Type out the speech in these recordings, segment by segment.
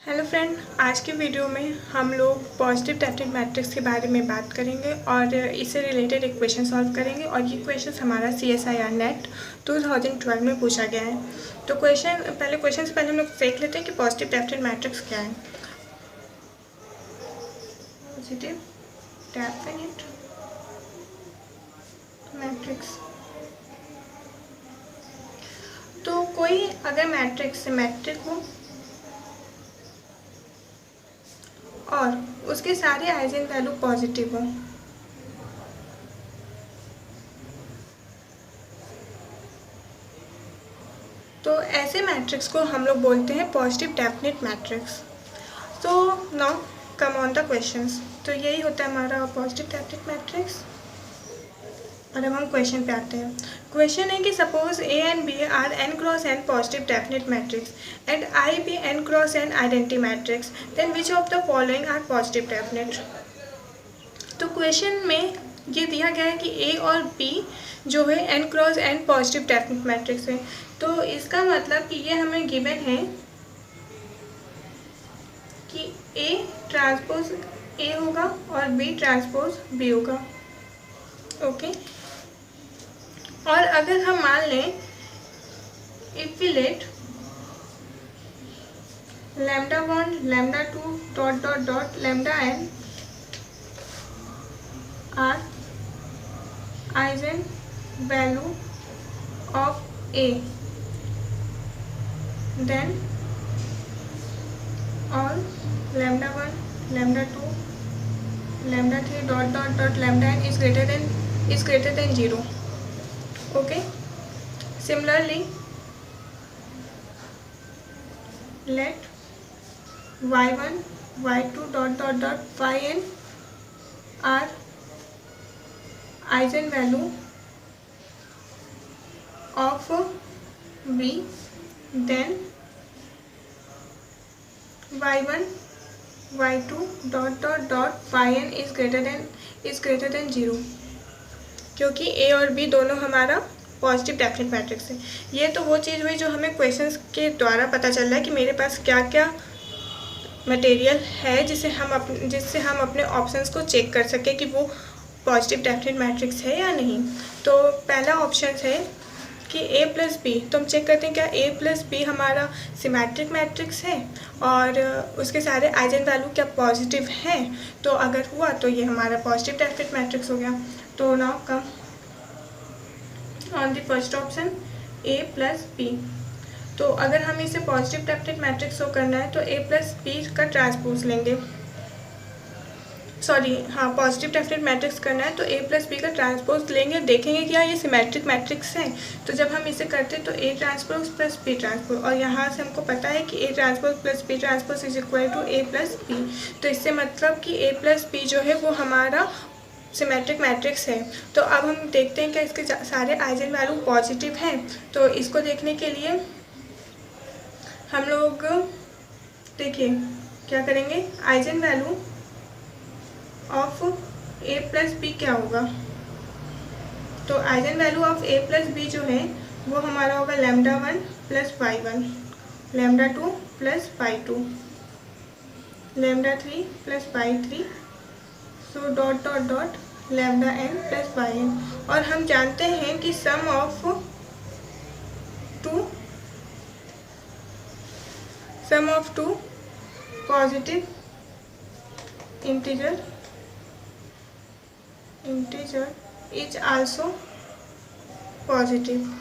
Hello friend, आज की video में हम लोग पॉजिटिव डेफिनेट मैट्रिक्स के बारे में बात करेंगे और इससे रिलेटेड एक क्वेश्चन सॉल्व करेंगे। और ये क्वेश्चन हमारा CSIR नेट 2012 में पूछा गया है। तो क्वेश्चन से पहले हम लोग देख लेते हैं कि पॉजिटिव डेफिनेट मैट्रिक्स क्या है। पॉजिटिव डेफिनेट मैट्रिक्स, तो कोई अगर मैट्रिक्स सिमेट्रिक हो और उसके सारे आइजेन वैल्यू पॉजिटिव हो, तो ऐसे मैट्रिक्स को हम लोग बोलते हैं पॉजिटिव डेफिनेट मैट्रिक्स। तो now come on the questions. तो यही होता है हमारा पॉजिटिव डेफिनेट मैट्रिक्स। और अब हम क्वेश्चन पे आते हैं। क्वेश्चन है कि suppose A and B are n cross n positive definite matrix and I be n cross n identity matrix, then which of the following are positive definite. तो question में ये दिया गया है कि A और B जो है n cross n positive definite matrix है। तो इसका मतलब कि ये हमें गिवन है कि A ट्रांसपोज A होगा और B ट्रांसपोज B होगा। ओके और अगर हम मान लें if we let λ1 λ2 dot dot dot λn are eigen value of A, then all λ1 λ2 λ3 dot dot dot λn is greater than 0. Okay, similarly let y1 y2 dot dot dot yn are eigenvalue of B, then y1 y2 dot dot dot yn is greater than 0, क्योंकि A और B दोनों हमारा positive definite matrix है। ये तो वो चीज़ हुई जो हमें क्वेश्चंस के द्वारा पता चल रहा है कि मेरे पास क्या क्या मटेरियल है जिससे हम अपने ऑप्शंस को चेक कर सकें कि वो पॉजिटिव डेफिनेट मैट्रिक्स है या नहीं। तो पहला ऑप्शन है कि A प्लस बी, तो हम चेक करते हैं क्या A प्लस बी हमारा सिमेट्रिक मैट्रिक्स है और उसके सारे आइजेन वैल्यू क्या पॉजिटिव हैं। तो अगर हुआ तो ये हमारा पॉजिटिव डेफिनेट मैट्रिक्स हो गया। तो now come on the first option A plus B. तो अगर हम इसे पॉजिटिव डेफिनेट मैट्रिक्स शो करना है तो A प्लस बी का ट्रांसपोज लेंगे, पॉजिटिव डेफिनेट मैट्रिक्स करना है तो A प्लस बी का ट्रांसपोज लेंगे, देखेंगे क्या ये सिमेट्रिक मैट्रिक्स है। तो जब हम इसे करते हैं तो A transpose plus B transpose, और यहाँ से हमको पता है कि A transpose plus B transpose is equal to A plus B. तो इससे मतलब कि A प्लस बी जो है वो हमारा सिमेट्रिक मैट्रिक्स है। तो अब हम देखते हैं कि इसके सारे आइजेन वैल्यू पॉजिटिव हैं। तो इसको देखने के लिए हम लोग देखिए क्या करेंगे, eigen value of A plus B क्या होगा। तो eigen value of A plus B जो है वो हमारा होगा λ1 plus y1, λ2 plus y2, λ3 plus y3, so dot dot dot λn plus yn। और हम जानते हैं कि sum of two positive integer is also positive.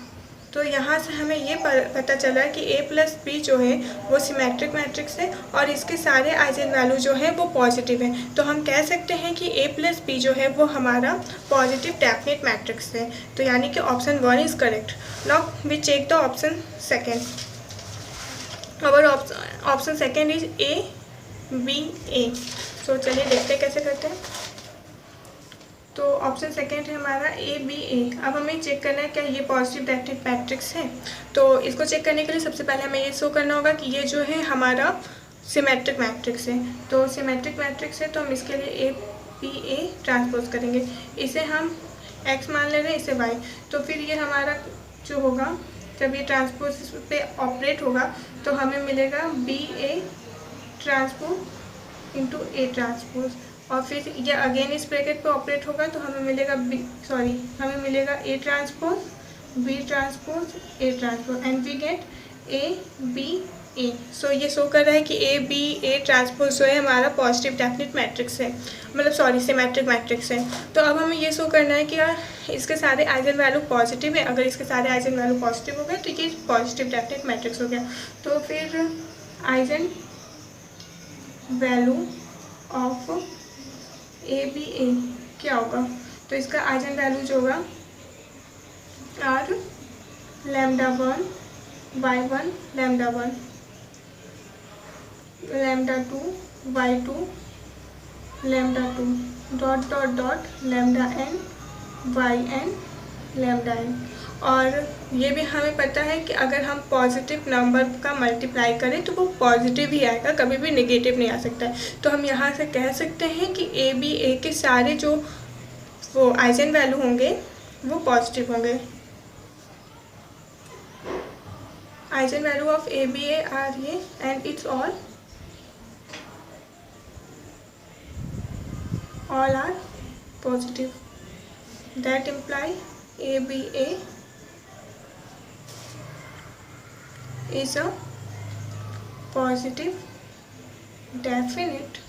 तो यहाँ से हमें ये पता चला कि A प्लस बी जो है वो सिमेट्रिक मैट्रिक्स है और इसके सारे आइजेन वैल्यू जो है वो पॉजिटिव है। तो हम कह सकते हैं कि A प्लस बी जो है वो हमारा पॉजिटिव डेफिनेट मैट्रिक्स है। तो यानी कि option 1 is correct. Now we check the option second. और option second is A B A। तो चलिए देखते हैं कैसे करते हैं। तो ऑप्शन सेकेंड है हमारा A B A। अब हमें चेक करना है क्या ये पॉजिटिव डेफिनेट मैट्रिक्स है। तो इसको चेक करने के लिए सबसे पहले हमें ये शो करना होगा कि ये जो है हमारा सिमेट्रिक मैट्रिक्स है। तो सिमेट्रिक मैट्रिक्स है तो हम इसके लिए A B A ट्रांसपोज करेंगे। इसे हम x मान ले रहे हैं, इसे y। तो फिर ये हमारा जो होगा जब ये ट्रांसपोज पे ऑपरेट होगा तो हमें मिलेगा B A transpose into A transpose, और फिर ये अगेन इस ब्रैकेट पे ऑपरेट होगा तो हमें मिलेगा हमें मिलेगा A transpose B transpose A transpose and we get A B A. So ये शो कर रहा है कि ए बी ए ट्रांसपोज जो है हमारा पॉजिटिव डेफिनेट मैट्रिक्स है, मतलब सिमेट्रिक मैट्रिक्स है। तो अब हमें ये शो करना है कि यार इसके सारे आइगन वैल्यू पॉजिटिव है, अगर इसके सारे आइगन वैल्यू पॉजिटिव हो गए तो ये पॉजिटिव डेफिनेट मैट्रिक्स हो गया। तो फिर eigen value of A B A क्या होगा, तो इसका आइगन वैल्यू जो होगा are lambda 1 by 1 lambda 1 lambda 2 by 2 lambda 2 dot dot dot lambda n by n lambda n। और ये भी हमें पता है कि अगर हम पॉजिटिव नंबर का मल्टीप्लाई करें तो वो पॉजिटिव ही आएगा, कभी भी नेगेटिव नहीं आ सकता है। तो हम यहाँ से कह सकते हैं कि ए बी ए के सारे जो वो आइगन वैल्यू होंगे वो पॉजिटिव होंगे। Eigen value of A B A are ये and it's all are positive. That imply ABA is a positive definite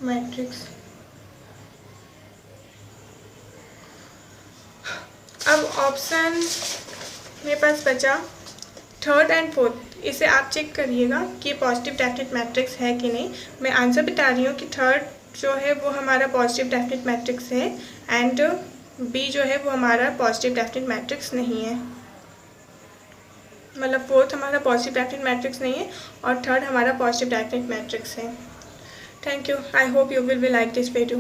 matrix. अब ऑप्शन मेरे पास बचा थर्ड एंड फोर्थ, इसे आप चेक करिएगा कि पॉजिटिव डेफिनेट मैट्रिक्स है कि नहीं। मैं आंसर बता रही हूँ कि थर्ड जो है वो हमारा पॉजिटिव डेफिनेट मैट्रिक्स है एंड बी जो है वो हमारा पॉजिटिव डेफिनेट मैट्रिक्स नहीं है, मतलब फोर्थ हमारा पॉजिटिव डेफिनेट मैट्रिक्स नहीं है और थर्ड हमारा पॉजिटिव डेफिनेट मैट्रिक्स है। Thank you, I hope you will be like this video.